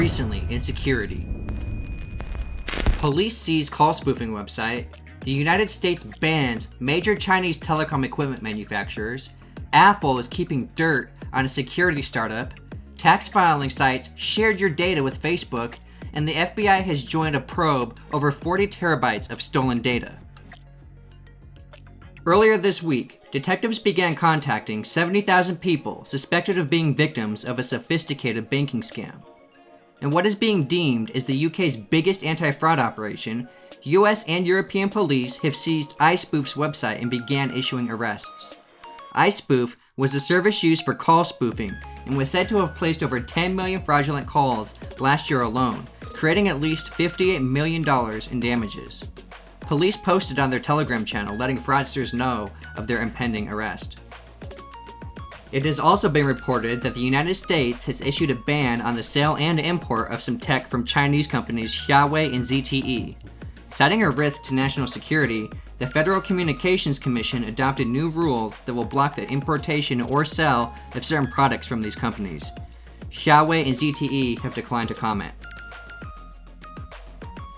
recently in security. Police seize call spoofing website. The United States bans major Chinese telecom equipment manufacturers. Apple is keeping dirt on a security startup. Tax filing sites shared your data with Facebook. And the FBI has joined a probe over 40 terabytes of stolen data. Earlier this week, detectives began contacting 70,000 people suspected of being victims of a sophisticated banking scam. In what is being deemed as the UK's biggest anti-fraud operation, US and European police have seized iSpoof's website and began issuing arrests. iSpoof was a service used for call spoofing and was said to have placed over 10 million fraudulent calls last year alone, creating at least $58 million in damages. Police posted on their Telegram channel letting fraudsters know of their impending arrest. It has also been reported that the United States has issued a ban on the sale and import of some tech from Chinese companies Huawei and ZTE. Citing a risk to national security, the Federal Communications Commission adopted new rules that will block the importation or sale of certain products from these companies. Huawei and ZTE have declined to comment.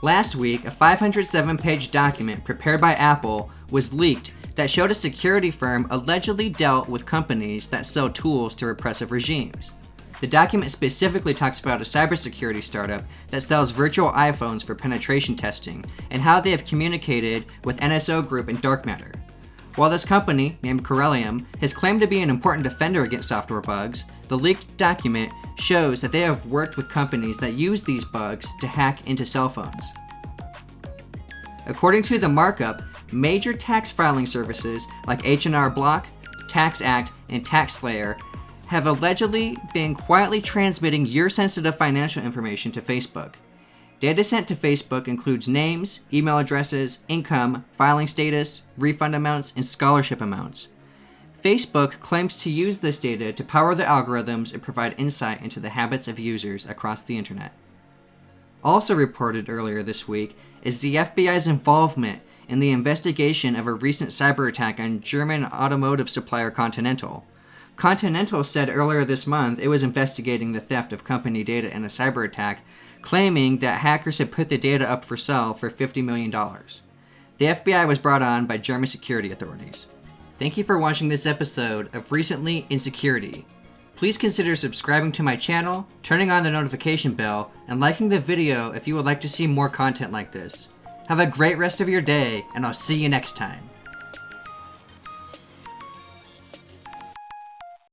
Last week, a 507-page document prepared by Apple was leaked that showed a security firm allegedly dealt with companies that sell tools to repressive regimes. The document specifically talks about a cybersecurity startup that sells virtual iPhones for penetration testing and how they have communicated with NSO Group and dark matter. While this company, named Corellium, has claimed to be an important defender against software bugs, the leaked document shows that they have worked with companies that use these bugs to hack into cell phones. According to the markup, major tax filing services like H&R Block, TaxAct, and TaxSlayer have allegedly been quietly transmitting your sensitive financial information to Facebook. Data sent to Facebook includes names, email addresses, income, filing status, refund amounts, and scholarship amounts. Facebook claims to use this data to power the algorithms and provide insight into the habits of users across the internet. Also reported earlier this week is the FBI's involvement in the investigation of a recent cyber attack on German automotive supplier Continental. Continental said earlier this month it was investigating the theft of company data in a cyber attack, claiming that hackers had put the data up for sale for $50 million. The FBI was brought on by German security authorities. Thank you for watching this episode of Recently in Security. Please consider subscribing to my channel, turning on the notification bell, and liking the video if you would like to see more content like this. Have a great rest of your day, and I'll see you next time.